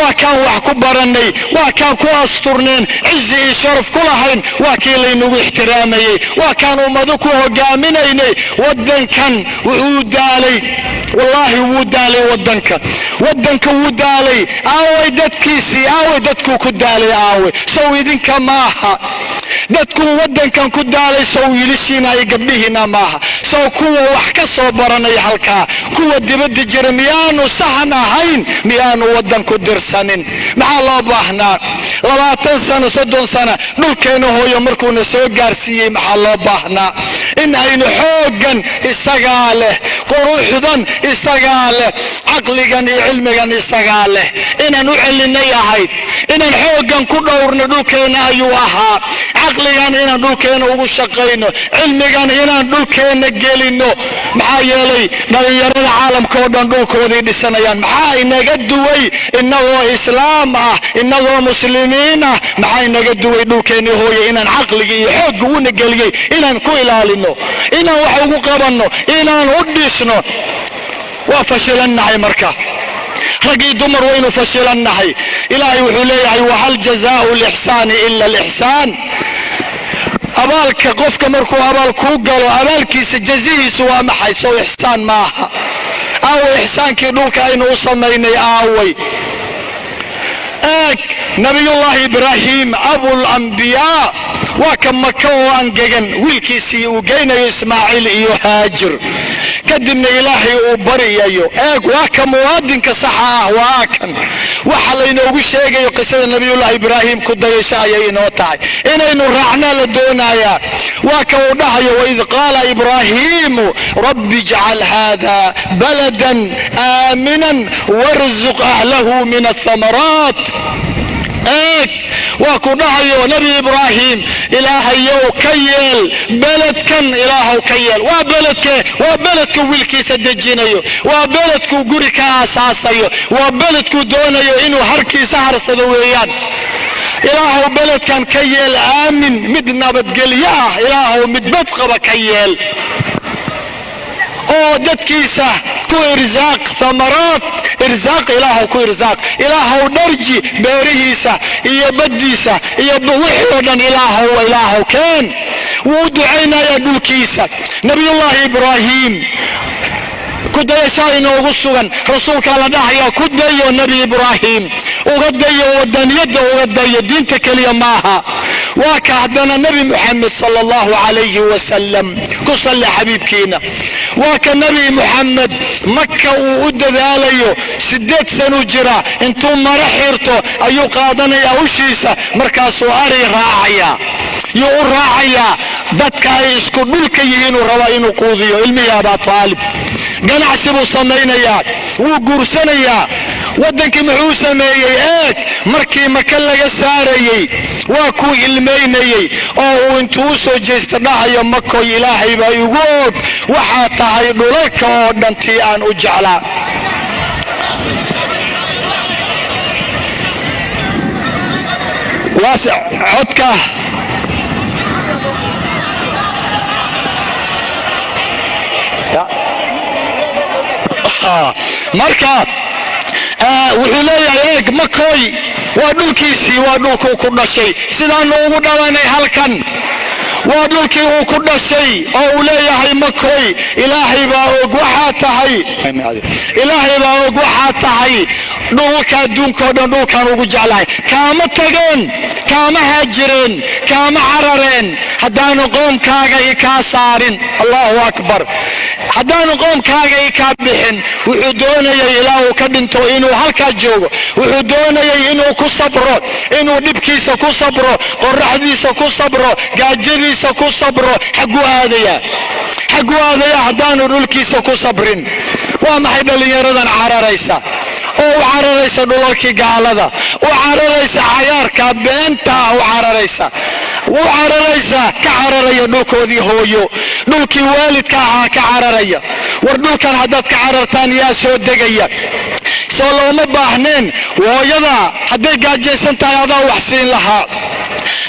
وكان وحكو برني وكان كو أسطرنين عزي شرف كلهين وكيلي نو احترامي وكانوا مدكو هقامينيني ودن كان وعودالي والله ودالي ودنك ودالي اوي ددكيسي اوي ددكو كدالي اوي سوي دينك ماها ددكو ودنكان كدالي سوي لسينا يقبلهنا ماها سو كوا وحكا صوبراني حلكا كوا دبد جرميانو سحنا هين ميانو ودنكو درسانين مع الله باهنا 20 سنة 30 سنة دولكينو هو يمركو نسو قارسيي مع الله باهنا إن هين حوقا إساقاله قروحدا إساقاله عقلقا علمقا إساقاله إن نعلن يهيد إن حوقا كدورنا دولكينا أيوها عقلقا إن دولكينا وشقينو علمقا إن دولكينا قيلينو محايلي نغير العالم كودان دولكودي ديسانيان محاي نقدوي إنه إسلام إنه مسلمين محاي نقدوي دولكينا هو إن عقلقا حوق ونقلقا إن كو إلالينو إن وحوق قبنو إن وديسنو وفشلنا هاي مركا رقي دمر وين فشلنا هاي إلهي وحليعي وهل جزاء الإحسان إلا الإحسان أبالك قفك مركو أبالكو قالوا أبالك سجزيه سوا محي سو إحسان معها أو إحسان كيدولك أين أصميني آوي نبي الله إبراهيم أبو الأنبياء وكم مكوان جن ويلكيسي وجينا إسماعيل يهاجر قدمنا إلهي وبريا وكم وادن كصحاه واكن وحلينا وشيء يقصد النبي الله إبراهيم كده يشاي نوتاي إنه رعنا لدونايا وكوضح وإذ قال إبراهيم رب اجعل هذا بلدا آمنا وارزق أهله من الثمرات وكنهيو نبي إبراهيم إلهي يو كيل بلد كان إلهو كيل وبلدك ويلكي سدجينيو وبلدك قريكا أساسيو وبلدك دونيو إنو هركي سهر صدويان إلهو بلد كان كيل آمن مدنا بتقلياه إلهو مدبتقب كيل او ددكيسا كو ارزاق ثمرات ارزاق الهو كو ارزاق الهو درجي بيريسا يا بديسا يا بوحدن الهو كان ودعينا يا دولكيسا نبي الله ابراهيم كده يساين وغسوغن رسولك على داحيا كده يو نبي ابراهيم وغدا يو ودن يد وغدا يدين تكلي معها وكهدنا نبي محمد صلى الله عليه وسلم كصلي حبيبكينا وكنبي محمد مكة وقد ذاليو 6 سنة جرا انتم مرحيرتو ايو قادنا يا وشيسا مركاسو اري راعيا يو راعيا dadka ay isku dhulka yihiin oo raba inuu quudiyo ilmiga Abu Talib ganacsigu sameeynaya wuu guursanayaa wadankii muxuu sameeyay markii Maka laga saarayay waa ku ilmeynayay oo intuu soo jeesta dhahayo Maka Ilaahay baa igu og waxa tahay dhulalka oo dhantii aan u jeclaa واسع عدك مركب وحليا مكوي ودولكيسي ودولكو كل شيء سيدان وغدواني هلكن ودولكي وكل شيء أولياء مكوي إلهي باوغ وحاتهي إلهي باوغ وحاتهي دولكا دونكو دولكا وجعلاي كاما تغين كاما هاجرين كاما عررين حدانو قوم كاغا إكاسارين الله أكبر حدانو قوم كاغا إكابحين وحدونا يلاو كدنتو إنو هلكا جوغو وحدونا إنو كصبرو إنو دبكيسا كصبرو قرحديسا كصبرو قاجريسا كصبرو حقو هذا يا حدانو دولكيسا كصبرين وما حدا اللي يردن عرريسا او عرريسا دولكي قالدا وعرريسا عياركا بنتا وعرريسا كعرريا دولكودي هويو دولكي والدكا كعرريا وردولكان هداد كعررتان يا سود دقيا سولو مباحنين ويضا هدي قاجيسان تايادا وحسين لها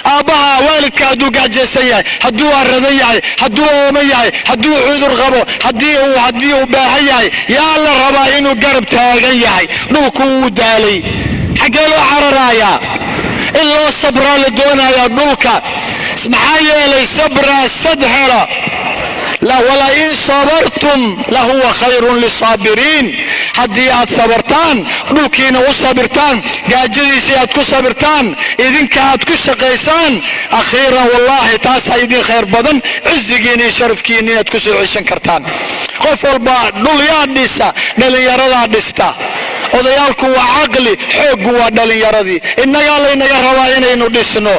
اباها والدكا هدو قاجيسان ياي هدو اردن ياي هدو اومي ياي هدو عذر غبو هديو باهي ياي يا الله ربا انو قرب تاغي ياي دولكو دالي حق حقلو عررايا إلا صبر لدونا دولك محايا لي صبر السدهرة لا ولئن صبرتم لهو خير للصابرين حدي اد صبرتان دولكينا وصبرتان جاجديسي اد كصبرتان إذنك اد كشقيسان أخيرا والله تاسا إذن خير بدن عزقيني شرفكيني اد كسوعيشن كرتان خوف والبا دوليا ديسا دليارا ديستا odayaalku waa caqli xoog waa dhalinyaradi inaga laynaga rabaa inaynu dhisno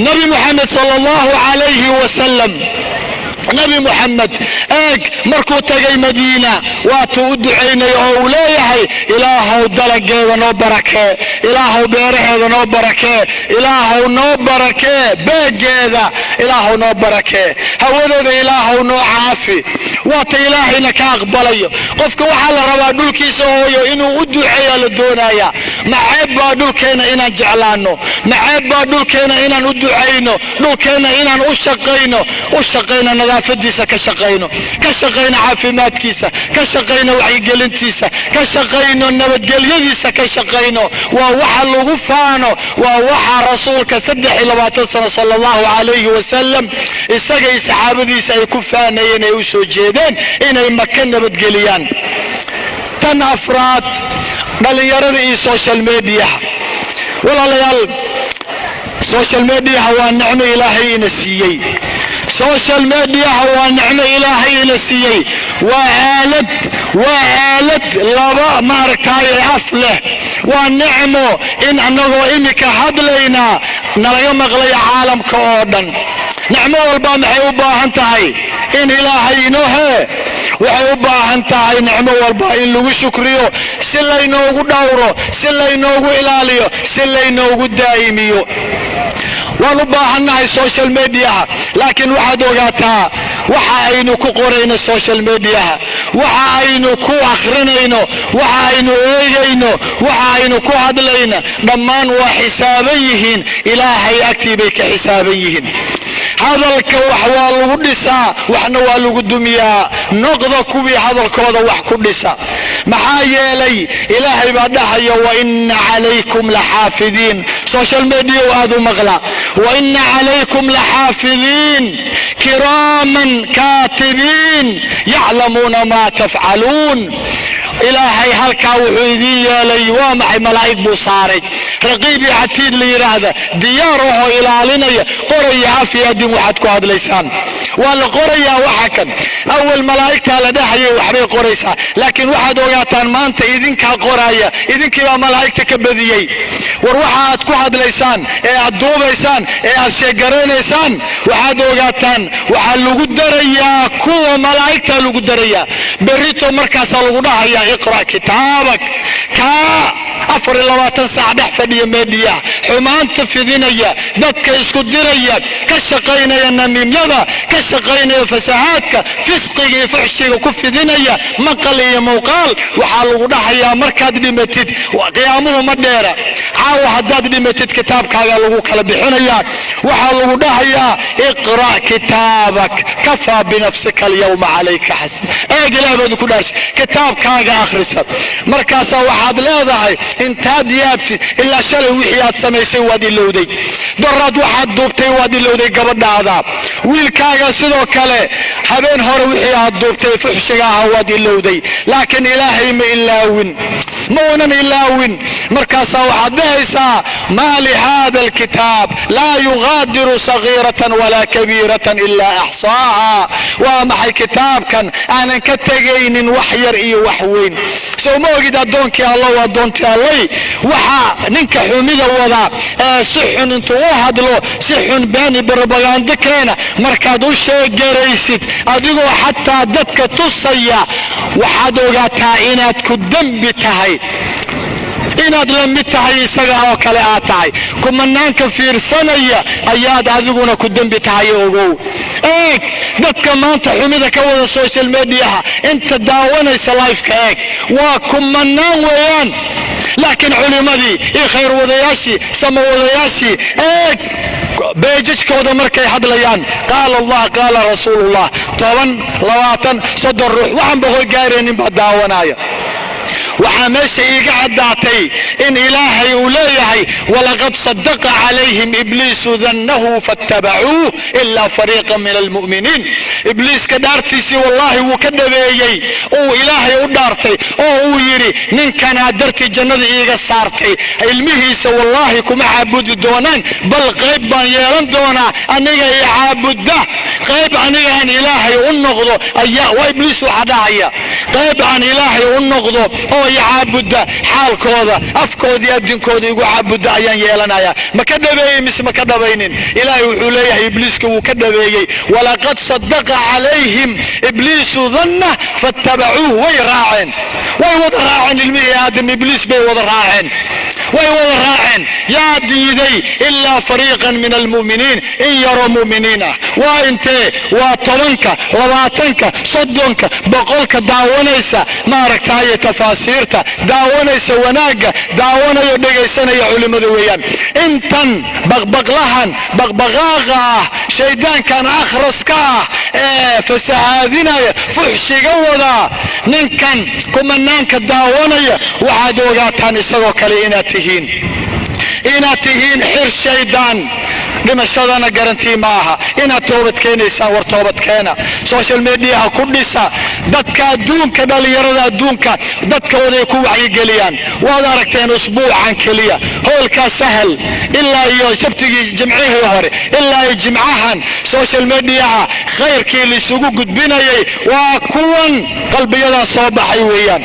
nabi muhammad sallallahu alayhi wa sallam nabi muhammad eeg markuu tagay madiina waatuu u ducaynay oo uu leeyahay ilaahow dalageeda noo barakee ilaahow beeraheeda noo barakee ilaahow noo barakee beegeeda ilaahow noo barakee hawadeeda ilaahow noo caafi waata ilaahayna ka aqbalayo qofka waxaa la rabaa dhulkiisa hooyo inuu u duceeyo la doonaya maceeb baa dhulkeena inaan jeclaano maceeb baa dhulkeena inaan u ducayno dhulkeena inaan u shaqayno nadaafadiisa ka shaqayno caafimaadkiisa ka shaqayno wacyigelintiisa ka shaqayno nabadgelyadiisa ka shaqayno waa waxa lagu faano waa waxa rasuulka 23 sano sallallahu alayhi wa sallam isaga iyo saxaabadiisa ay ku faanayeen ay u soo jeedeen inay Makka nabadgeliyaan tan afraad dhalinyarada iyo social media walaalayaal social media waa nicmo ilaahay ina siiyay social media هو نعمة إلهي نسيي وآلت لبا ماركاي أفله ونعمه إن أنه إمك هدلينا نرى مغلي عالم كودن نعمه والبام حيوبا هنتهي إن إلهي نوه وحيوبا هنتهي نعمه والبام إن لغو شكريو سلي نوغو دورو سلي نوغو إلاليو سلي نوغو دائميو ونباهناها السوشيال ميديا لكن واحد وقاتها وحاينو كو قرينا السوشيال ميديا وحاينو كو اخرينينو وحاينو ايجينو وحاينو كو هدلينا ضمان وحسابيهن الهي اكتبك حسابيهن هذا الكوحوال ودسا وحنوال قدوميا نقضى كوبي هذا الكوضة وحكودسا محايا لي الهي بعدها وإن عليكم لحافظين سوشيال ميديا وهذا مغلا وإن عليكم لحافظين كراما كاتبين يعلمون ما تفعلون إلهي هلكا وحيدية لي وامحي ملايك بصارك رقيبي عتيد لي هذا دياره إلى لنا قرية في يد وحدكو هذا ليسان والقرية وحكا أول ملايك على دحي وحبي قريسة لكن واحد وقاتان ما أنت إذنك قرية إذنك يا ملايكتك بذيي وروحاتكو هذا ليسان إيه الدوب ليسان إيه الشيقرين ليسان واحد وقاتان وحلو قدرية كو ملايكتا لو قدرية بريتو مركز الغناء يا اقرأ كتابك أفر اللواتن ساعة حفظية ميديا حمان تفذينيا دادك اسكو ديريا كشقين يا نميم يدا كشقين يا فساعاتك فسقي فحشي وكفذينيا مقالي موقال وحالو نحيا مركاد لمتد وقيامه مديرة عاو حداد لمتد كتابك هذا لغو كالبحينيا وحالو نحيا اقرأ كتابك كفى بنفسك اليوم عليك حسن اقل ابد كناش كتابك هذا اخرسا مركاسا وحاد لا انت ديابتي الا شلي وحيات سميسي وادي اللودي دراد واحد دوبتي وادي اللودي قبل هذا ويلكاغا سدو كالي حبين هور وحيات دوبتي فحشيغاها وادي اللودي لكن الهي ما إلاوين مونا إلاوين مركاسا واحد بهيسا ما لهذا الكتاب لا يغادر صغيرة ولا كبيرة الا احصاها ومحي كتاب كان انا كتغين وحير اي وحوين سو موجد ادونك يا الله وادونك يا الله وحا ننك حميدة وضع سحن انتو وهدلو سحن باني بربغاندكينا مركادو شيء قريسيت ادقو حتى ددك تصيا وحادوغا تاينات كدن بتهي inaad la mid tahay isaga oo kale aad tahay kumanaanka fiirsanaya ayaad adiguna ku dambi tahay ogow eeg dadka maanta xumida ka wada social media inta daawanaysa live ka eeg waa kumanaan weeyaan laakiin culimadii iyo khayr wadayaashii sama wadayaashii eeg beejijkooda markay hadlayaan qaal allah qaal rasuulullah 10 20 30 ruux waxaan boqol gaareenin baa daawanaya وحاميش إيقعداتي إن إلهي وليهي ولقد صدق عليهم إبليس ذنه فاتبعوه إلا فريقا من المؤمنين. إبليس كدارتيسي والله وكدبيي أو إلهي ودارتي أو يري نين كان عدرتي جنة إيقا صارتي المهيس والله كما عبود دونان بل قيبا يلان دونا أنيقا يعبد ده قيب أنيقا عن إلهي النقضو وإبليس وحدايا قيب عن إلهي النقضو أو يعبد حال كودا أفكود يدين كودا يقول عبد أيان يلانايا ما كدبي مس ما كدبينين إلهي وحوليه إبليس وكدبي ولقد صدق عليهم إبليس ظنه فاتبعوه ويراعن ويوضراعن المئة آدم إبليس بيوضراعن ويوضراعن يا ديدي إلا فريقا من المؤمنين إن يروا مؤمنين وانت وطلنك وواتنك صدنك بقولك داونيسا ما ركتاية تفاسيرتا داونيسا وناقة داونيو دقيسانا يا علماء ويان انتن بغبغلهن بغبغاغا شيدان كان اخرسكا فسهادنا فحشي قوضا ننكن كمنانك داونيا وعادوغاتان اساقو كاليناتهين إناتهين حر شيدان لما شادانا قرنتي معها إنا توبت كينيسا ورتوبت كينا سوشيال ميديا كوديسا دادكا دونكا دالي يردا دونكا دادكا وديكو وعي قليان واداركتين اسبوعا كليا هولكا سهل إلا يو سبتي جمعيه يهوري إلا يجمعهن سوشيال ميديا خير كيلي سوقو قد بنايي وكوان قلبي يدا صوبح ويان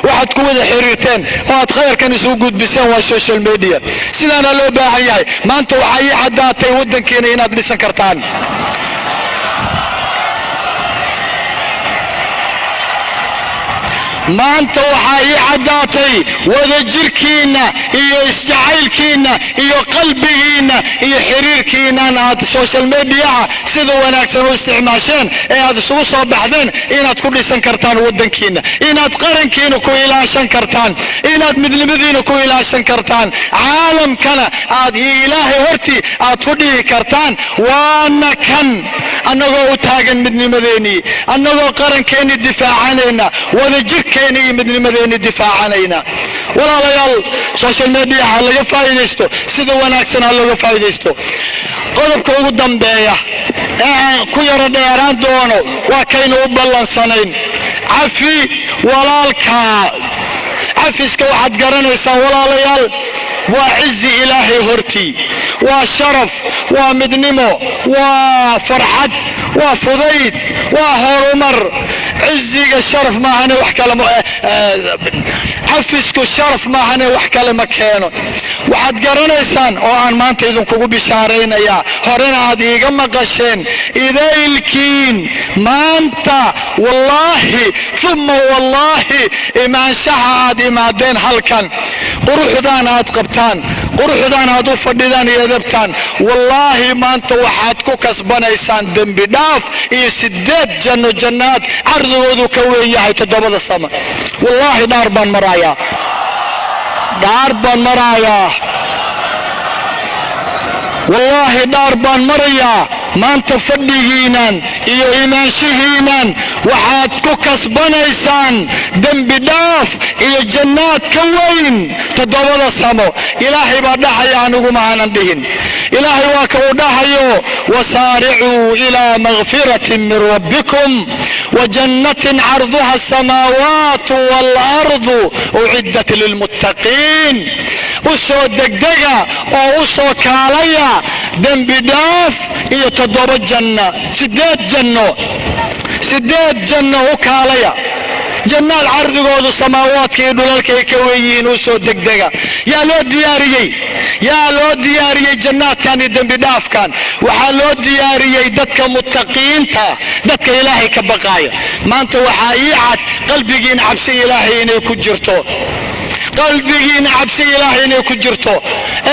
واحد كوان حريرتين واحد خير كان يسوقو قد بسان والسوشيال ميديا سيدانا لو باحياي ما انتو وحي عداتي ودن كينا يناد لسان كرتان ما انت وحاي عداتي وذا جركينا ايو اسجعيلكينا ايو قلبينا ايو حريركينا ناد السوشيال ميديا سيدو وناكسن واستعماشين ايه هذا سوى صباحدين ايناد كل سنكرتان ودن كينا ايناد قرن كينا كو الى شنكرتان ايناد مدل مدينة كو الى شنكرتان عالم كان اد الهي ورتي اد فدي كرتان وانا كان انغو تاغن مدن مديني انغو قرن كيني الدفاع عنينا وذا جرك كيني مدن مدينة دفاع عنينا ولا ليال سوشيال ميديا هلغا فايديستو سيدا وناكسن هلغا فايديستو قدبك ugu dambeeya ku yara dheeraan doono waa kaynu u ballansaneyn cafi walaalka cafiska waxaad garanaysaan walaalayaal waa cizi ilaahay hortii waa sharaf waa midnimo waa farxad waa fudayd waa horumar ciziga sharaf maahane wax kale cafisku sharaf maahane wax kale ma keeno waxaad garanaysaan oo aan maanta idinkugu bishaaraynayaa horena aad iiga maqasheen idaylkiin maanta wallaahi uma wallaahi imaanshaha aad imaadeen halkan quruxdaan aad qabtaan quruxdaan aad u fadhidaan iyo edabtaan wallaahi maanta waxaad ku kasbanaysaan dembi dhaaf iyo 8 janno jannaad cardigoodu ka weyn yahay 7 sama wallaahi dhaar baan marayaa والله دار بان مريا ما انت فديهينان iyo imaanshihiinan waxaad ku kasbanaysaan dembi dhaaf iyo jannaad ka weyn 7 samo ilaahay baa dhahaya anigu ma aanan dhihin ilaahay waa ka uu dhahayo wasaari'uu ilaa maghfiratin min rabbikum wa jannatin 'arduha as-samaawaatu wal ardu u'iddat lil muttaqiin usoo degdega oo usoo kaalaya dembi dhaaf iyo 7 janna 8 janno u kaalaya jannaad cardigoodu samaawaadka iyo dhulalka ay ka weyihiin usoo degdega yaa loo diyaariyey jannaadkan iyo dembi dhaafkan waxaa loo diyaariyey dadka muttaqiinta dadka ilaahay ka baqaaya maanta waxaa ii cad qalbigiina cabsi ilaahay inay ku jirto qalbigiina cabsi ilaahay inay ku jirto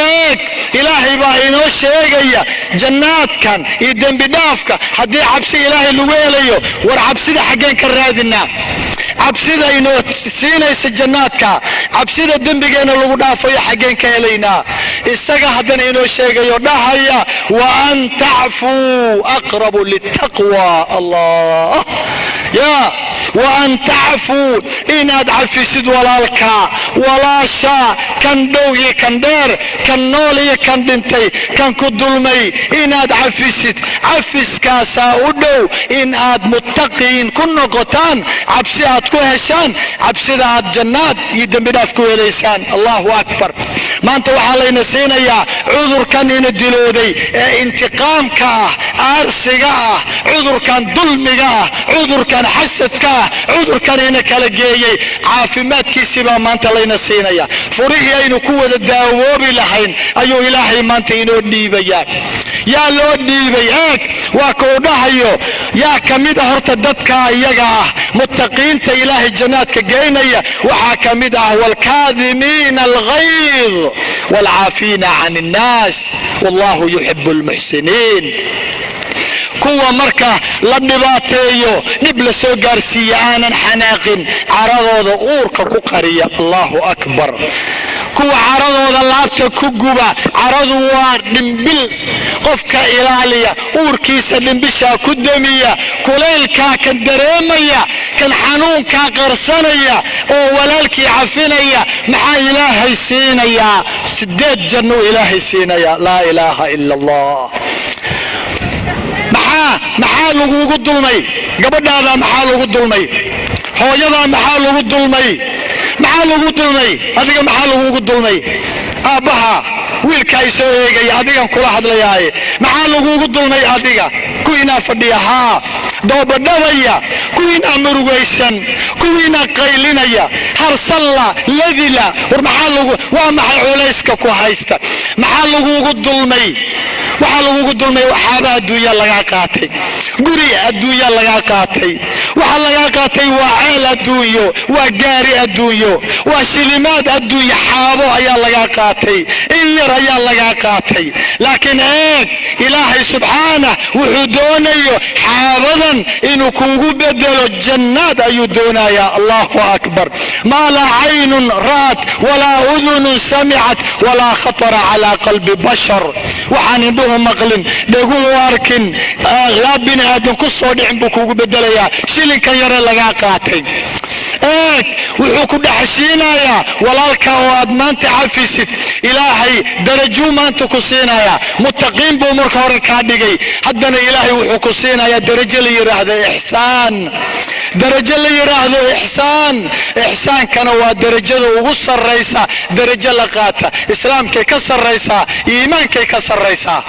eeg ilaahay baa inoo sheegaya jannaadkan iyo dembi dhaafka haddii cabsi ilaahay lagu helayo war cabsida xaggeen ka raadinaa cabsida inoo siinaysa jannaadka cabsida dembigeena lagu dhaafayo xaggeen ka helaynaa isaga haddana inoo sheegayo dhahaya wa an tacfuu aqrabu littaqwa allah ya وأن تعفوا إن أدعفسد ولالكا ولاشا كان دوغي كان دير كان نولي كان دنتي كان كدلمي إن أدعفسد عفس كاسا ودو إن أد متقين كن قطان عبسي أتكو هشان عبسي أد جنات يدن بدافكو إليسان. الله أكبر. ما أنتوا علينا سينا يا عذر كان يندلو دي انتقام كا أرسقا عذر كان ظلمقا عذر كان حسدكا عذر كان ينكالجيي عافمات كيسيبا ما أنت علينا سينا يا فريه أينو كوة الداووبي لحين أيو إلهي ما أنت ينو ديبي يا لو ديبي وكودها يا كميدا هرتدتكا يجا متقين تا إلهي الجنات كجينيا وحاكميدا والكاظمين الغيظ والعافين عن الناس والله يحب المحسنين. كوا مركا لنباتيو نبل سو غارسيا آنان حناقين عرضودا أوركا كقرية. الله أكبر. كوا عرضودا لابتا كقوبا عرضوا نمبل قفكا إلاليا أوركيسا نمبشا كدمية كليلكا كان دريمية كان حنونكا قرصانية أو ولالكي عفينية محا إلهي سينيا سديد جنو إلهي سينيا. لا إله إلا الله. maxaa lagugu dulmay gabadhaada maxaa lagu dulmay hooyada maxaa lagu dulmay maxaa lagu dulmay adiga maxaa lagugu dulmay aabaha wiilka ay soo eegay adigan kula hadlayay maxaa lagugu dulmay adiga kuina fadhiyaha doobadhawaya kuina murugaysan kuina qaylinaya harsalla ladila war maxaa lagu waa maxay culayska ku haysta maxaa lagugu dulmay waxaa lagugu dulmay waxaaba adduunya laga qaatay guri adduunya laga qaatay waxa laga qaatay waa ceel adduunyo waa gaari adduunyo waa shilimaad adduunya xaabo ayaa laga qaatay in yar ayaa laga qaatay laakiin ilaahay subxaanahu wuxuu doonayo xaabadan inuu kuugu bedelo jannaad ayuu doonayaa. allahu akbar. maa laa caynun ra'at walaa udunun samicat walaa khatara calaa qalbi bashar waxaan indhuhu maqlin dhaguhu arkin yaa bini aadan ku soo dhicin buu kuugu bedelayaa shilinkan yare laga qaatay. wuxuu ku dhaxshiinayaa walaalka oo aad maanta cafisid ilaahay darajuu maanta ku siinayaa muttaqiin buu marka hore kaa dhigay haddana ilaahay wuxuu ku siinayaa darajo la yiraahdo ixsaan. darajo la yiraahdo ixsaan. ixsaankana waa darajada ugu sarreysa darajo la qaata islaamkay ka sarreysaa iimaankay ka sarreysaa.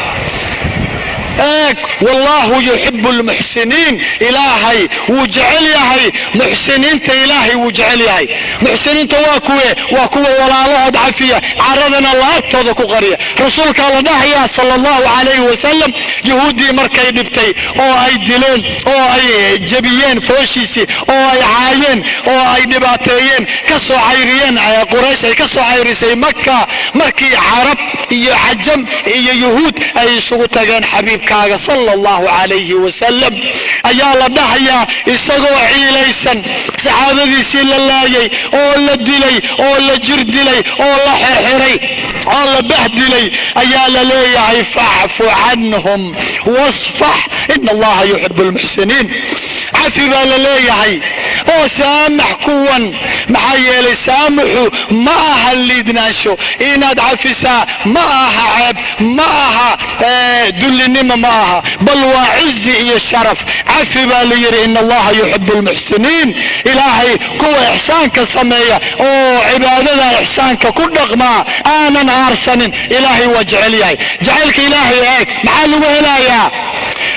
والله يحب المحسنين. إلهي وجعل يهي محسنين إلهي وجعل يهي محسنين واكوه ولا الله ضعفية عرضنا الله تضكو قرية رسولك الله صلى الله عليه وسلم يهودي مركي دبتي او اي دلين او اي جبيين فوشيسي او اي عاين او اي دباتيين كسو عيريين قريش كسو عيريسي مكة مركي عرب اي عجم اي يهود اي سوطاقين حبيب كاغا صلى الله عليه وسلم ايا لدحيا اساقو عيليسا صحابة سيل الله او لدلي او لجردلي او لحرحري او لبهدلي ايا لليعي فاعف عنهم واصفح ان الله يحب المحسنين. عفي بالليعي او سامح كون محايلي سامحوا معها اللي دناشو اناد عفسا معها عيب معها دلنما معها بل وعزي يا الشرف. عفي باليري ان الله يحب المحسنين. الهي كو احسانك سمية او عبادة احسانك كل رغما انا ارسن الهي واجعلي جعلك الهي ايه محلو الهي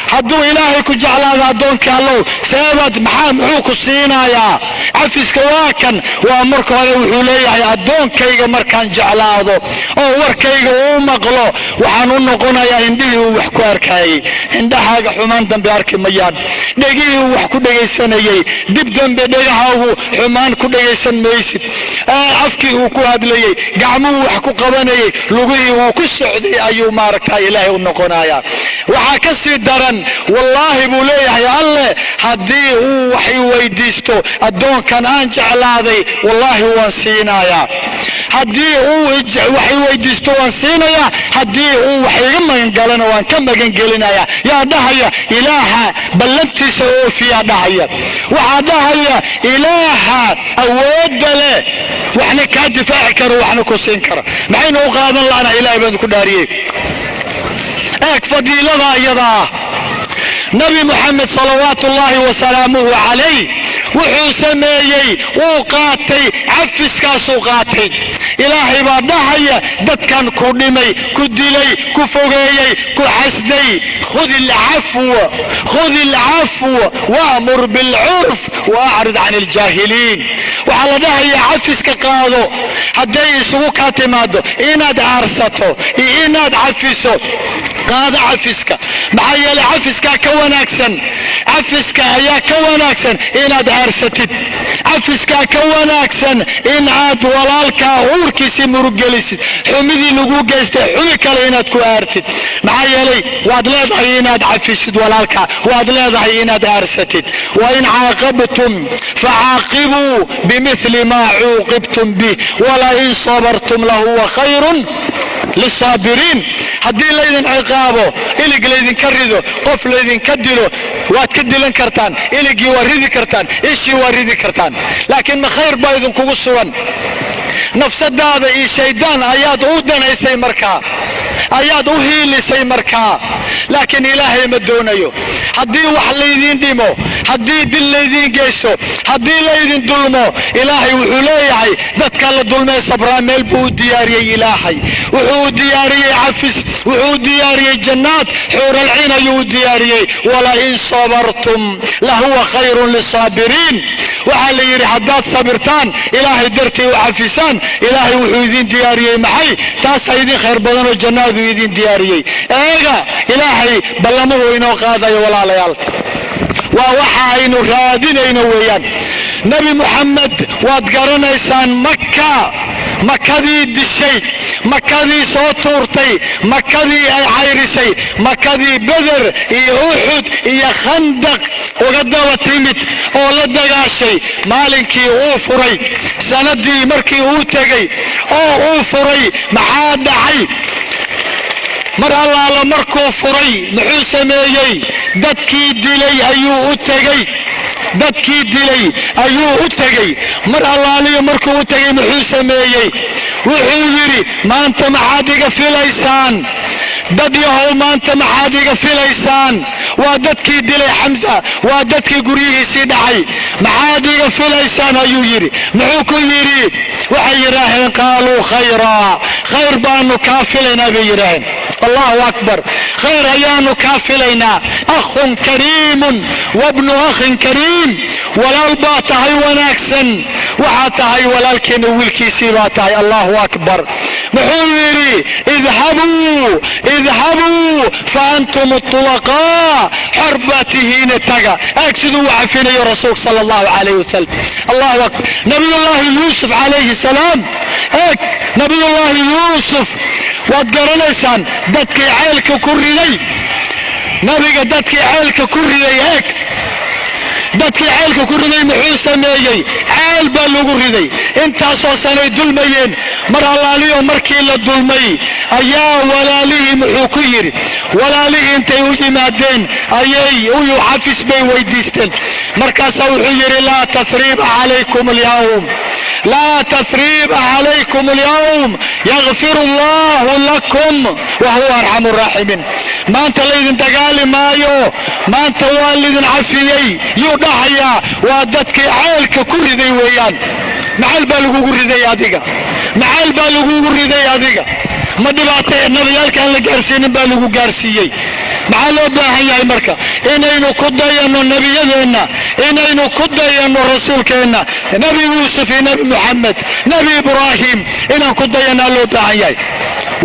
hadduu ilaahay ku jeclaado addoonka allow sababad maxaa muxuu ku siinayaa cafiska waa kan waa marka hore wuxuu leeyahay addoonkayga markaan jeclaado oo warkayga uu maqlo waxaan u noqonayaa indhihii uu wax ku arkayay indhahaaga xumaan dambe arki mayaan dhegihii uu wax ku dhegaysanayay dib dambe dhegahaagu xumaan ku dhegaysan maysid afkii uu ku hadlayay gacmuhu wax ku qabanayay lugihii uu ku socday ayuu maaragtaa ilaahay u noqonayaa. waxaa ka sii daran والله بوليه يا الله هدي هو وحي ويديستو أدون كان أنجع لاذي والله وانسينا يا هدي هو وحي weydiisto waan siinayaa, haddii uu wax iga magangalana waan ka magangelinayaa. yaa dhahaya ilaaha ballantiisa oofiyaa dhahaya. waxaa dhahaya ilaaha awoodda leh, waxna kaa difaaci karo waxna ku siin kara. maxaynu u qaadan laana? ilaahay baan ku dhaariyey. eeg fadiilada iyadaa nabi muxamed salawaatullaahi wasalaamuhu calayh wuxuu sameeyey, wuu qaatay, cafiskaasuu qaatay. ilaahay baa dhahaya dadkan ku dhimay, ku dilay, ku fogeeyey, ku xasday, khud ilcafwa waamur bilcurf waacrid can iljaahiliin. waxaa la dhahaya cafiska qaado. hadday isugu kaa timaado inaad aarsato iyo inaad cafiso, qaado cafiska. maxaa yeelay cafiskaa ka wanaagsan, cafiska ayaa ka wanaagsan inaad aarsatid. cafiskaa ka wanaagsan in aad walaalkaa uurkiisii murugelisid, xumidii lagu geystay xumi kale inaad ku aartid. maxaa yeelay waad leedahay inaad cafisid walaalkaa, waad leedahay inaad aarsatid. wain caaqabtum facaaqibuu bimili maa cuuqibtum bih walain sabartum lahuwa khayrun lisaabiriin. haddii laydin ciqaabo, ilig laydinka rido, qof laydinka dilo, waad ka dilan kartaan, iligii waa ridi kartaan, ishii waa ridi kartaan, laakiin ma khayr baa idinkugu sugan? nafsadaada iyo shaydaan ayaad u danaysay markaa, ayaad u hiilisay markaa. laakiin ilaahay ma doonayo. haddii wax laydin dhimo, haddii dil laydin geysto, haddii laydin dulmo, ilaahay wuxuu leeyahay dadka la dulmee sabraa meel buu u diyaariyey. ilaahay wuxuu u diyaariyey cafis, wuxuu u diyaariyey jannaad, xuuralciin ayuu u diyaariyey. walain sabartum lahuwa khayrun lisaabiriin. waxaa la yidhi haddaad sabirtaan, ilaahay dartii u cafisaan, ilaahay wuxuu idin diyaariyey maxay? taasaa idin khayr badanoo jannaadu idin diyaariyey. eega ilaahay ballamuhu inoo qaadayo walaalayaal, waa waxa aynu raadinayno weeyaan. nebi muxamed waad garanaysaan, makadii dishay, makadii soo tuurtay, makadii ay cayrisay, makadii beder iyo uxud iyo khandaq uga daba timid oo la dagaashay. maalinkii uu furay, sanadii markii uu tegey oo uu furay, maxaa dhacay? mar allaala markuu furay muxuu sameeyey? dadkii dilay ayuu u tegey, dadkii dilay ayuu u tegey. mar allaaliyo markuu u tegey muxuu sameeyey? wuxuu yidhi maanta maxaad iga filaysaan? dad yahow maanta maxaad iga filaysaan? waa dadkii dilay xamsa, waa dadkii guryihiisii dhacay. maxaad iga filaysaan ayuu yidhi. muxuu ku yidhi? waxay yidhaaheen qaaluu khayraa, khayr baanu kaa filaynaa bay yidhaaheen. allahu akbar, khayr ayaanu kaa filaynaa. akhun kariimun wabnu akhin kariim, walaal baa tahay wanaagsan, waxaa tahay walaalkeena wiilkiisii baa tahay. allahu akbar. muxuu yidhi? idhabuu fa antum tulaqaa, xor baa tihiina taga. eeg siduu u cafinayo rasuulka sala allahu calayh wasalam. allahu akbar. nabiyullaahi yuusuf calayhi salaam, eeg nabiyullaahi yuusuf waad garanaysaan, dadkii ceelka ku riday, nabiga dadkii ceelka ku riday. eeg dadkii ceelka ku riday muxuu sameeyey? ceel baa lagu riday, intaasoo sanay dulmayeen. mar allaaliyo markii la dulmay ayaa walaalihii muxuu ku yidhi? walaalihii intay u yimaadeen ayay cafis bay weydiisteen. markaasaa wuxuu yidhi laa tahriiba calaykum alyawm, laa tahriiba calaykum alyawm, yakfir allahu lakum wa huwa arxamu raaximiin. maanta laydin dagaali maayo, maanta waa laydin cafiyey. yuu dhahayaa? waa dadkii ceelka ku riday weeyaan. maxal baa lagugu riday adiga? maxal baa lagugu riday adiga? ma dhibaatay nabiyaalkaan la gaarsiinin baa lagu gaarsiiyey. maxaa loo baahan yahay marka? inaynu ku dayanno nebiyadeenna, inaynu ku dayanno rasuulkeenna, nebi yuusuf iyo nebi muxamed, nebi ibraahim, inaan ku dayannaa loo baahan yahay.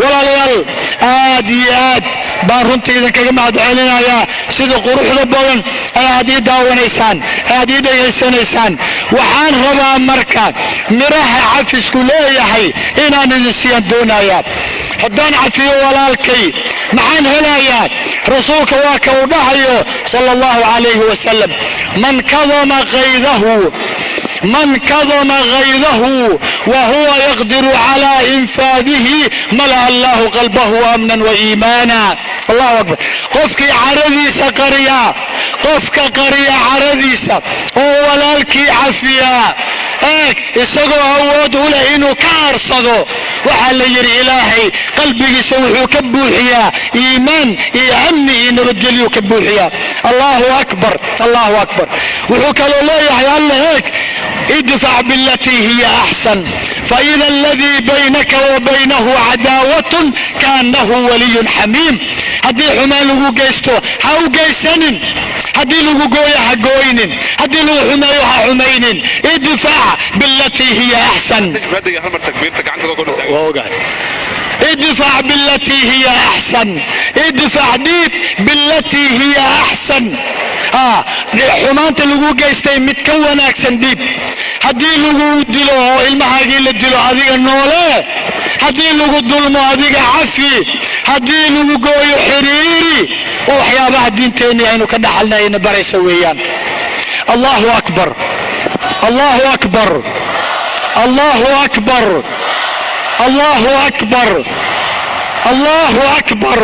walaalayaal, aad iyo aad baan runtii idinkaga mahad celinayaa sida quruxda badan ayaad ii daawanaysaan, ayaad ii dhegaysanaysaan. waxaan rabaa marka miraha cafisku leeyahay inaan idin siiyaan doonayaa. haddaan cafiyo walaalkay maxaan helayaa? rasuulka waa ka uu dhahayo sala allahu calayhi wasalam, man kadama qaydahu من كظم غيظه وهو يقدر على انفاذه ملأ الله قلبه امنا وايمانا. الله اكبر. قفك عرضيسا قريا، قفك قريا عرضيسا وولالكي عفيا isagoo awood u leh inuu ka aarsado. waxaa la yidhi ilaahay qalbigiisa wuxuu ka buuxiyaa iimaan iyo amni iyo nabadgelyo ka buuxiyaa. allahu akbar, allahu akbar. wuxuu kaloo leeyahay alla eeg idfac bilatii hiya axsan faida aladii baynaka wa baynahu cadaawatun kaanahu waliyun xamiim. haddii xumaan lagu geysto ha u geysanin, haddii lagu gooyo ha gooynin, haddii lagu xumeeyo ha xumaynin. idfac bilatii hiya axsan, ادفع بالتي هي احسن، ادفع ديب بالتي هي احسن. xumaanta lagu geystay mid ka wanaagsan dhiib. haddii lagu dilo oo ilmahaagii la dilo adiga noole, haddii lagu dulmo adiga cafi, haddii lagu gooyo xiriiri. oo waxyaabaha diinteenni aynu ka dhaxalnayna baraysa weeyaan. allahu akbar, allahu akbar, allahu akbar, allahu akbar, allahu akbar.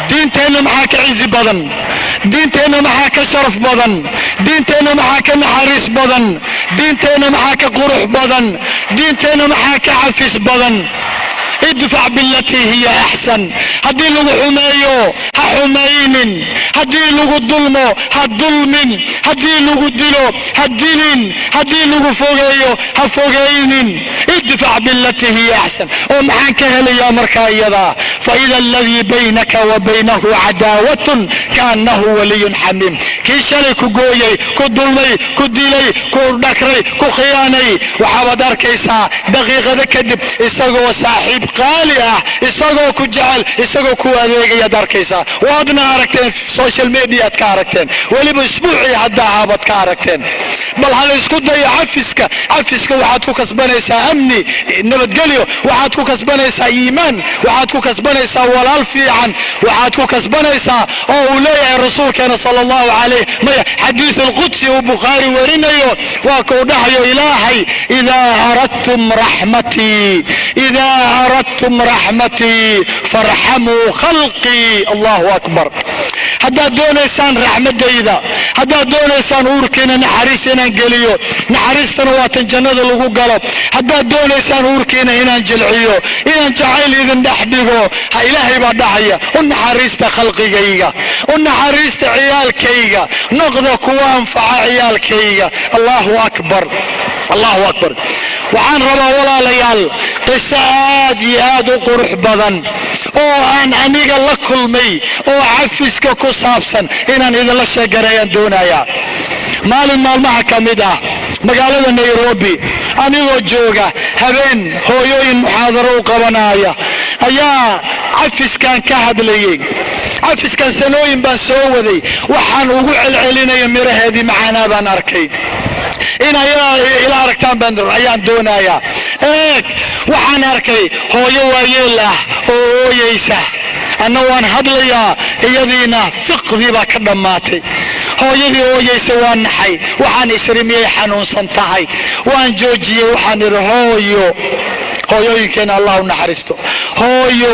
diinteenna maxaa ka cizi badan, diinteenna maxaa ka sharaf badan, diinteenna maxaa ka naxariis badan, diinteenna maxaa ka qurux badan, diinteenna maxaa ka cafis badan. idfac bilatii hiya axsan. haddii lagu xumeeyo ha xumaynin, haddii lagu dulmo ha dulmin, haddii lagu dilo ha dilin, haddii lagu fogeeyo ha fogeynin. idfac bilatii hiya axsan. oo maxaan ka helayaa markaa iyadaa? faida aladii baynaka wa baynahu cadaawatun kaanahu waliyun xamiim. kii shalay ku gooyey, ku dulmay, ku dilay, ku dhakray, ku khiyaanay, waxaabaad arkaysaa daqiiqada kadib isagoo saaxiib qaali ah, isagoo ku jecel, isagoo ku adeegayaad arkaysaa. waadna aragteen social mediaad ka aragteen, weliba isbuucii hadda ahaabaad ka aragteen. bal hala isku dayo cafiska. cafiska waxaad ku kasbanaysaa amni, nabadgelyo, waxaad ku kasbanaysaa iimaan, waxaad ku kasbanaysaa walaal fiican, waxaad ku kasbanaysaa oo uu leeyahay rasuulkeena sala allahu calayh maya xadiiث alqudsi uu bukhaari warinayo, waa kuu dhahayo ilaahay idaa aradtum raxmatii, idaa aradtum raxmatii farxamuu khalqii. allahu akbar. haddaad doonaysaan raxmadayda, haddaad doonaysaan uurkiina naxariis inaan geliyo, naxariistana waa tan jannada lagu galo. haddaad doonaysaan uurkiina inaan jilciyo, inaan jacayl idin dhex dhigo, ha ilaahay baa dhahaya u naxariista khalqigayga, u naxariista ciyaalkayga, noqda kuwa anfaca ciyaalkayga. allahu akbar, allahu akbar. waxaan rabaa walaalayaal qiso aad iyo aad u qurux badan oo aan aniga la kulmay oo cafiska ku saabsan inaan idinla sheegareeyaan doonayaa. maalin maalmaha ka mid ah magaalada nairobi anigoo jooga habeen hooyooyin muxaadaro u qabanaya ayaa cafiskan ka hadlayay. cafiskan sanooyin baan soo waday, waxaan ugu celcelinaya miraheedii macaanaa baan arkay. inay ila aragtaan baan ayaan doonayaa. eeg waxaan arkay hooyo waayeel ah oo ooyeysa. anna waan hadlayaa, iyadiina fiqdii baa ka dhammaatay. hooyadii ooyeysa waan naxay, waxaan isri miyay xanuunsan tahay? waan joojiyey, waxaan idhi hooyo, hooyooyinkeena allah u naxariisto, hooyo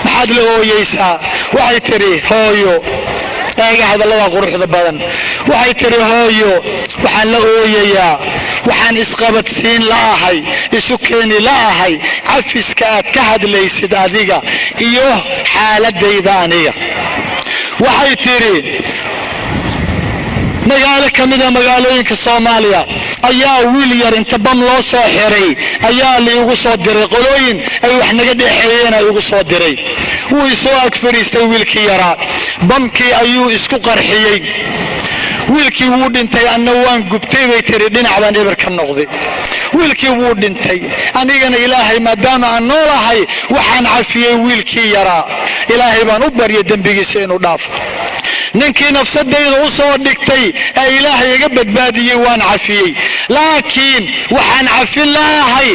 maxaad la ooyeysaa? waxay tidhi hooyo, eega hadallada quruxda badan, waxay tidhi hooyo waxaan la ooyayaa, waxaan isqabadsiin la'ahay, isu keeni la'ahay cafiska aad ka hadlaysid adiga iyo xaaladayda aniga. waxay tidhi magaalo ka mida magaalooyinka soomaaliya ayaa wiil yar inta bam loo soo xiray ayaa liigu soo diray, qolooyin ay wax naga dhexeeyeen ay igu soo diray. wuu isoo ag fadhiistay wiilkii yaraa, bamkii ayuu isku qarxiyey. wiilkii wuu dhintay, anna waan gubtay bay tiri, dhinac baan eber ka noqday. wiilkii wuu dhintay, anigana ilaahay maadaama aan noolahay waxaan cafiyey wiilkii yaraa. ilaahay baan u baryay dembigiisa inuu dhaafo. ninkii nafsadayda u soo dhigtay ee ilaahay iga badbaadiyey waan cafiyey. laakiin waxaan cafin lahay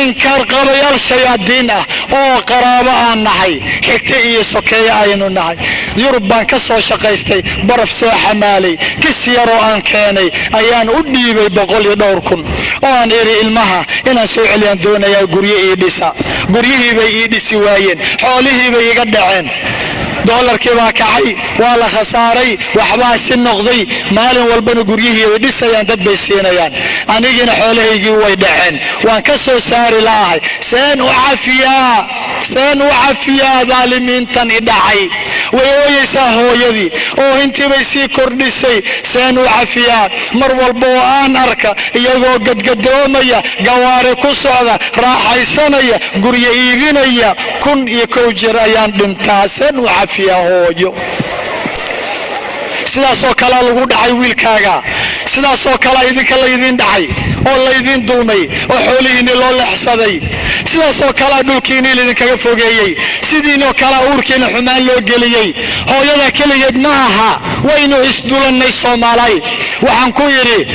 inkaar qabayaal shayaadiin ah oo qaraabo aan nahay, xigta iyo sokeeye aynu nahay. yurub baan ka soo shaqaystay, baraf soo xamaalay, kis yaroo aan keenay ayaan u dhiibay 100,000 oo aan iri ilmaha inaan soo celiyaan doonayaa guryo ii dhisa. guryihii bay ii dhisi waayeen, xoolihii bay iga dhaceen, doolarkii baa kacay, waa la khasaaray, waxbaa si noqday. maalin walbana guryihii way dhisayaan, dad bay siinayaan, anigina xoolahaygii way dhaceen. waan ka soo saari lahay. seen u cafiyaa daalimiintan i dhacay? way ooyeysaa hooyadii oo intii bay sii kordhisay. seen u cafiyaa? mar walba oo aan arka iyagoo gadgadoomaya, gawaari ku socda, raaxaysanaya, guryo iibinaya, 1,000 jeer ayaan dhintaa. seen u cafiyaa hooyo? sidaasoo kale lagu dhacay wiilkaaga, sidaasoo kale idinka laydin dhacay oo laydin dulmay oo xoolihiinni loo leexsaday, sidaasoo kale dhulkiinni laydinkaga fogeeyey, sidiinoo kale uurkiina xumaan loo geliyey. hooyada keligeed ma aha, waynu isdulannay Soomaalay. waxaan ku yidhi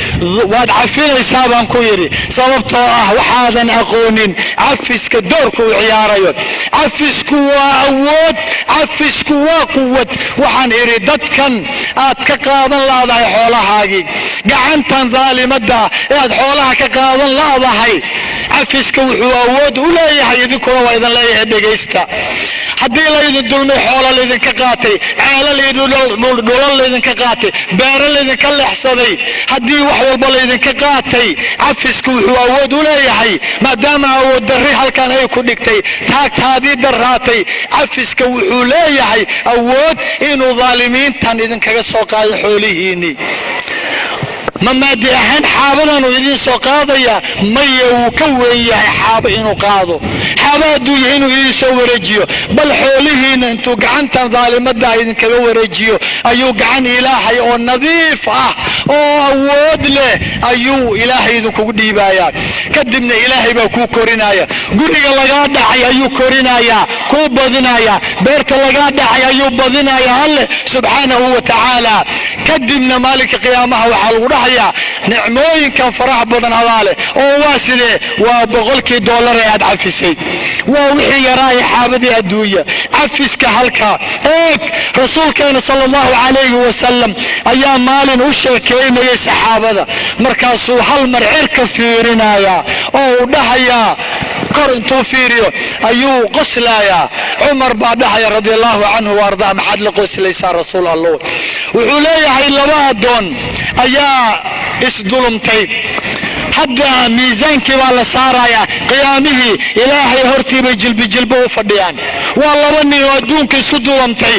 waad cafinaysaa baan ku yidhi, sababtoo ah waxaadan aqoonin cafiska doorka uu ciyaarayo. cafisku waa awood, cafisku waa quwad. waxaan idhi dadkan aad ka qaadan laadahay xoolahaagii, gacantan daalimada ee aad xoolaha ka qaadan laadahay, cafiska wuxuu awood u leeyahay. idinkuna waa idin leeyahay, dhegaysta. haddii laydin dulmay, xoola laydinka qaatay, ceelal iyo dhulal laydinka qaatay, beero laydinka leexsaday, haddii wax walba laydinka qaatay, cafisku wuxuu awood u leeyahay. maadaama awood darri halkan ay ku dhigtay, taagtaadii daraatay, cafiska wuxuu leeyahay awood inuu daalimiintan idinkaga soo qaado xoolihiinii. ma maadi ahaan xaabadanu idin soo qaadaya? maya, wuu ka weyn yahay xaabo inuu qaado. xaaba hadduu yahay inuu idin soo wareejiyo, bal xoolihiina intuu gacantan daalimada idinkaga wareejiyo ayuu gacan ilaahay oo nadiif ah oo awood leh ayuu ilaahay idinkugu dhiibayaa. kadibna ilaahay baa kuu korinaya. guriga lagaa dhacay ayuu korinayaa, kuu badinayaa. beerta lagaa dhacay ayuu badinayaa alle subxaanahu wa tacaala. kadibna maalinka qiyaamaha waxaa lagu dhahayaa nicmooyinkan faraha badan adaa leh. oo waa sidee? waa $100 ee aad cafisay, waa wixii yaraa ee xaabadii adduunya. cafiska halkaa eeg. rasuulkeena sallallahu calayhi wasallam ayaa maalin u sheekeynayay saxaabada, markaasuu hal mar cirka fiirinayaa oo uu dhahayaa, kor intuu fiiriyo ayuu qoslayaa. cumar baa dhahaya radiallahu canhu waardaa, maxaad la qoslaysaa rasuul allah? wuxuu leeyahay 2 addoon ayaa isdulumtay, hadda miisaankii baa la saarayaa, qiyaamihii ilaahay hortii bay jilbi u fadhiyaan. waa 2 nin oo adduunka isku dulumtay,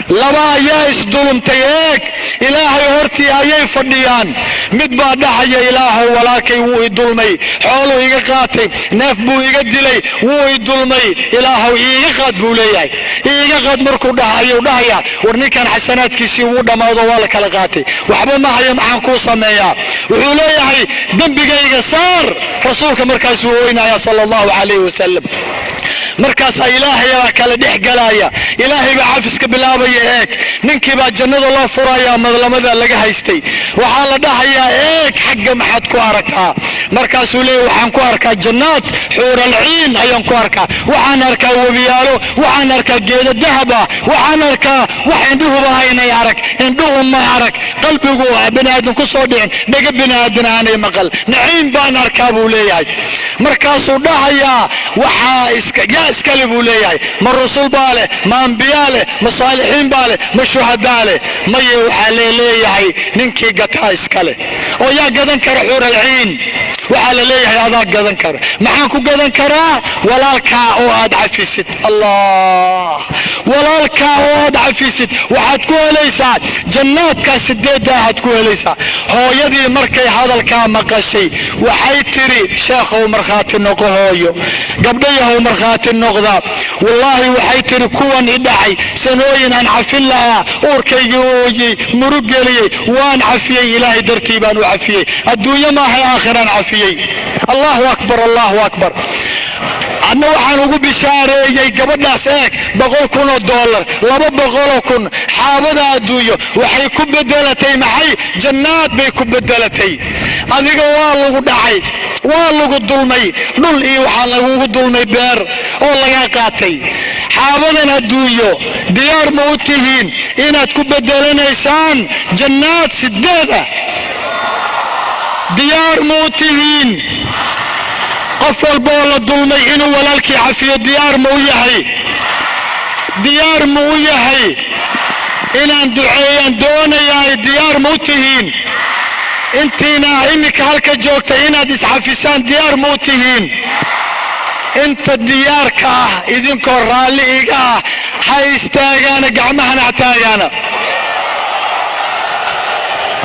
2 ayaa isdulumtay. eeg, ilaahay hortii ayay fadhiyaan. mid baa dhahaya, ilaahow walaalkay wuu i dulmay, xooluu iga qaatay, neef buu iga dilay, wuu i dulmay, ilaahow iiga qaad buu leeyahay. iiga qaad markuu dhahayuu dhahaya, war ninkan xasanaadkiisii wuu dhammaado, waa la kala qaatay, waxba ma hayo, maxaan kuu sameeyaa? wuxuu leeyahay dembigayga saar. rasuulka markaasuu ooynaya sallallahu calayhi wasallam. markaasaa ilaahay baa kala dhex galaya, ilaahay baa cafiska bilaabaya. eeg, ninkii baa jannada loo furayaa, madlamada laga haystay. waxaa la dhahayaa, eeg xagga maxaad ku aragtaa? markaasuu leeyahy, waxaan ku arkaa jannaad xuuralciin ayaan ku arkaa, waxaan arkaa webiyaalo, waxaan arkaa geeda dahaba, waxaan arkaa wax indhuhuba haynay arag, indhuhu ma arag, qalbigu biniaadan ku soo dhicin, dhaga biniaadan aanay maqal, naciim baan arkaa buu leeyahay. markaasuu dhahayaa, waxaa iskale buu leeyahay, ma rasuul baa leh, ma ambiyaa leh, ma saalixiin baa leh, ma shuhadaa leh? maye, waxaa leeyahay ninkii gataa iskale. oo yaa gadan kara xuuralciin? waxaa la leeyahay adaa gadan kara. maxaan ku gadan karaa? walaalkaa oo aad cafisid. allah, walaalkaa oo aad cafisid waxaad ku helaysaa jannaadkaa 8 aad ku helaysaa. hooyadii markay hadalkaa maqashay waxay tiri, sheekhow markhaati noqo hooyo, gabdhayahow markhaati noqda. wallaahi waxay tiri, kuwan i dhacay sanooyin aan cafin lahaa, uurkaygii ooyey, murug geliyey, waan cafiyey, ilaahay dartii baan u cafiyey. adduunyo maahay, aakhiraan cafiyey. allahu akbar, allahu akbar. أنا وحن ugu bishaareeyay gabadhaas eeg $100,000 $200,000 xaabada adduunyo waxay ku bedelatay maxay jannaad bay ku bedelatay adiga waa lagu dhacay waa lagu dulmay dhul iyo waxa lagu dulmay beer oo laga qaatay xaabadan adduunyo diyaar ma u tihiin inaad ku bedelanaysaan jannaad sideeda diyaar ma u tihiin qof walba oo la dulmay inuu walaalkii cafiyo diyaar ma u yahay diyaar ma u yahay inaan duceeyaan doonayaa diyaar ma u tihiin intiina imika halka joogta inaad iscafisaan diyaar ma u tihiin inta diyaarka ah idinkoo raalli iga ah ha istaagaana gacmahana taagaana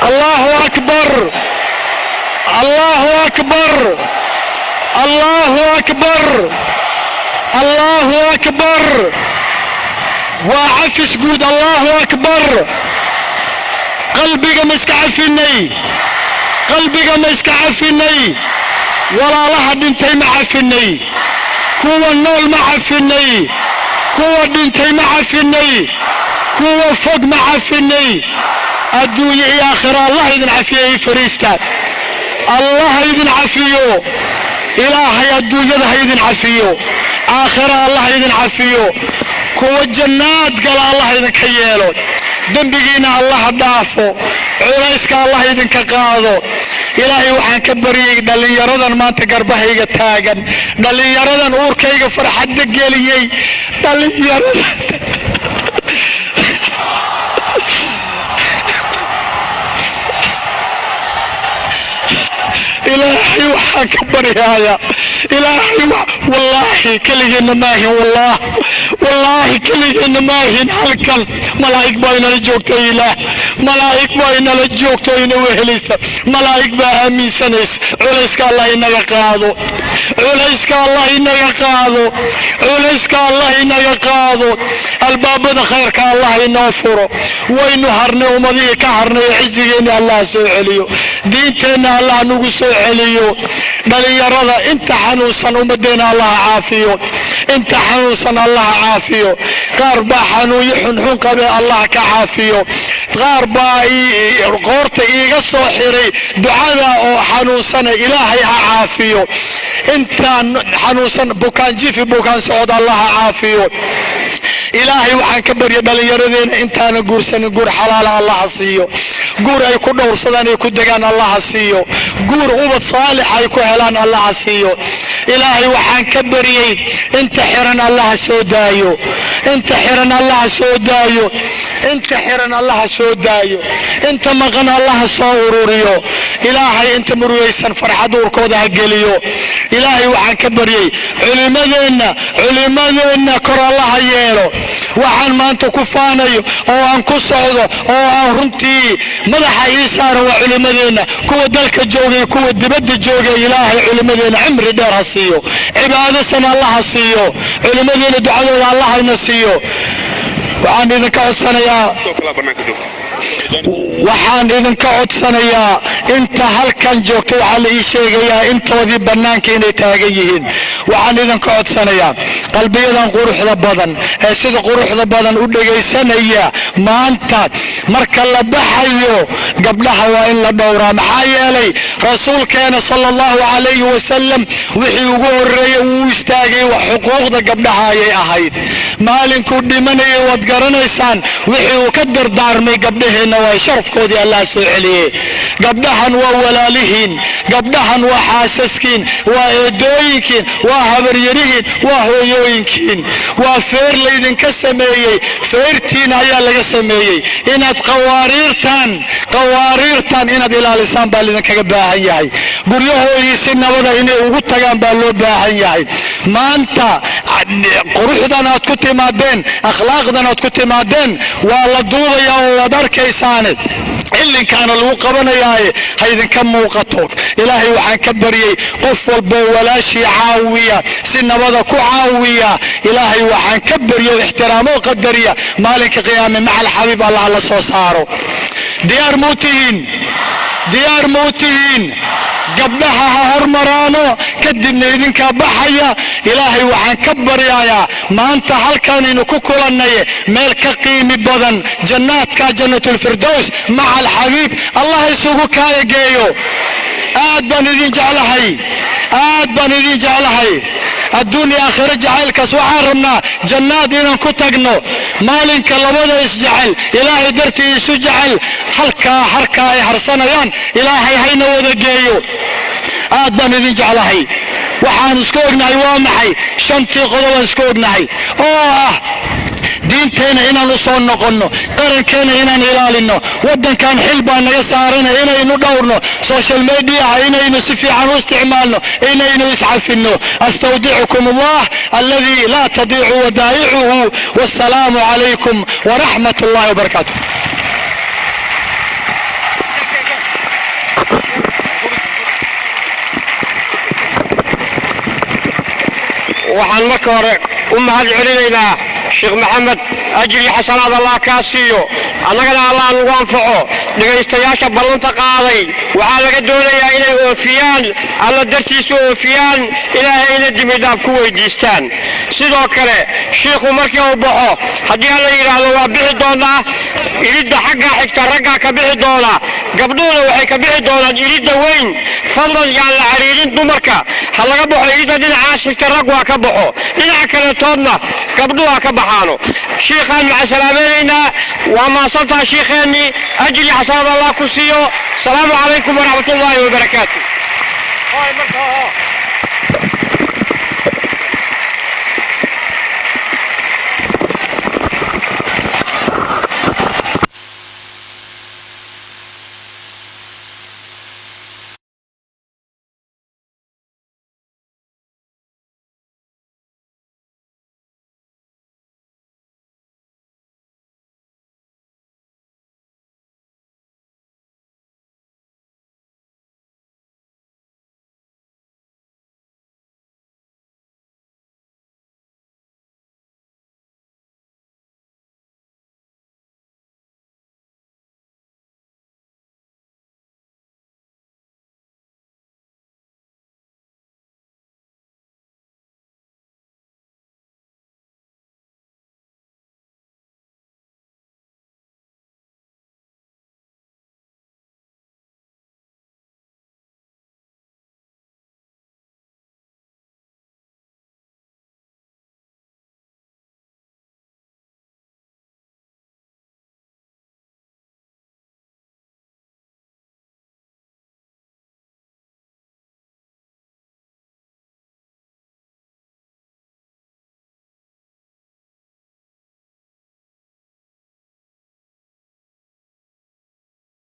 allahu akbar allahu akbar allahu akbar allahu akbar وعفس قود الله أكبر قلبي مسك عفني قلبي مسك عفني ولا لحد انتي معفني كوة النول معفني كوة انتي معفني كوة فوق معفني الدنيا يا آخر الله يدن عفيه فريستا الله يدن عفيه إلهي الدنيا يدن عفيه آخر الله يدن عفيه كو الجنات قال الله إذنك يالو دنبقينا الله دافو عريسك الله إذنك قاضو إلهي وحان كبري دالي يردن ما تقربه يتاقن دالي يردن أوركيك فرحة دقيلي دالي يردن إلهي وحان كبري هايا إلهي والله كلينا ماهن والله كلينا ماهن هلكن ملايك باينا لجوكتو إله ملايك باينا لجوكتو إنه وهليسا ملايك باها من سنس عليسك الله إنه يقاضو عليسك الله إنه يقاضو عليسك الله إنه يقاضو الباب ده خيرك الله إنه فرو وإنه هرني ومضيه كهرني يعزيني الله سوء عليو دينتنا الله نقو سوء عليو دلي يرضى انت حنوصا ومدينا الله عافيو انت حنوصا الله عافيو قاربا حنو يحنحن قبل الله كعافيو قاربا قورت ايغا صوحري دعاء حنوصا الهي عافيو انت حنوصا بوكان جيفي بوكان سعود الله عافيو إلهي وحان كبر يدل يردين انتانا قرسان قور حلال الله سيو قور اي كو دور صدان اي كو دقان الله سيو قور عبد صالح اي كو هلان الله سيو إلهي وحان كبر انت حرن الله سودايو انت حرن الله سودايو انت حرن الله سودايو انت مغن الله صوروريو إلهي انت مرويسان فرح دور كودا هقليو إلهي وحان كبر علماء كر الله ييرو waxaan maanta ku faanayo oo aan ku socdo oo aan runtii madaxa ii saaro waa culimadeena kuwa dalka joogay kuwa dibadda joogay ilaahay culimadeena cimri dheer ha siiyo cibaadasana Allah ha siiyo culimadeena ducadooda Allah ha siiyo waxaan idinka codsanayaa inta halkan joogto waxaa la ii sheegayaa intoodii bannaanka inay taagan yihiin waxaan idinka codsanayaa qalbiyadan quruxda badan ee sida quruxda badan u dhagaysanaya maanta marka la baxayo gabdhaha waa in la dhowraa maxaa yeelay rasuulkeena sallallahu alayhi wasallam wixii ugu horeeyay uu istaagay wax xuquuqda gabdhaha ayay ahayd maalinkuu dhimanayay waad garanaysaan wixii uu ka dardaarmay gabdhaheena waa sharafkoodii Allah soo celiyay gabdhahan waa walaalihiin gabdhahan waa xaasaskiin waa eedooyinkiin waa habaryarihiin waa hooyooyinkiin waa feer laydinka sameeyey feertiin ayaa laga sameeyey inaad qawaariirtan inaad ilaalisaan baa lidinkaga baahan yahay guryahoodii si nabada inay ugu tagaan baa loo baahan yahay maanta quruxdan aad ku timaadeen akhlaaqdan aad ku timaadeen waa la duubayaa oo waad arkaysaan إلين كان الوقبنا ياي هيدن كم موقتك إلهي وحن كبري قفل ولا شيء عاوية سنة وذاك عاوية إلهي وحن كبري واحترامه وقدريه مالك قيام مع الحبيب الله على صوصاره ديار موتين قبلها هرمرانو kadibna idinkaa baxaya. ilaahay waxaan ka baryayaa maanta halkaanaynu ku kulannay meel ka qiimi badan jannaadka jannatulfirdows maca alxabiib allah isugu kaayageeyo. aad baan idin jeclahay, aad baan idin jeclahay. adduunya aakhira jacaylkaas waxaan rabnaa jannaad inaan ku tagno maalinka labada isjecel ilaahay dartii isu jecel halkaa harkaa ay harsanayaan ilaahay hayna wada geeyo. aad baan idin jeclahay. waxaan isku ognahay waa maxay? shantii qodobaan isku ognahay oo ah diinteena inaan u soo noqonno, qarankeena inaan ilaalino, waddankan xil baa naga saarana inaynu dhowrno, social mediaha inaynu si fiican u isticmaalno, inaynu iscafinno. astawdicukum allah alladii laa tadiicu wadaa'icuhu. wassalaamu calaykum waraxmat ullahi wabarakaatu. waxaan marka hore u mahad celinaynaa sheekh maxamed ajri xasanaad allah kaa siiyo, annagana allah nagu anfaco. dhegaystayaasha ballanta qaaday waxaa laga doonayaa inay oofiyaan, alla dartiisu oofiyaan, ilaahayna dembidhaaf ku weydiistaan. sidoo kale shiikhu markii uu baxo haddii alla yidhaahdo waa bixi doonaa iridda xaggaa xigta raggaa ka bixi doona, gabdhuhuna waxay ka bixi doonaan iridda weyn. fadlan yaan la cariirin dumarka, ha laga baxo iridda dhinacaas xigta raggu ha ka baxo, dhinaca kaletoodna gabdhuhu ha ka baxaano. shiikhaan maxaa salaamaynaynaa, waa maasantaa shiikheennii, ajri xasanaad allah ku siiyo. asalaamu calaykum waraxmatullaahi wabarakaatu.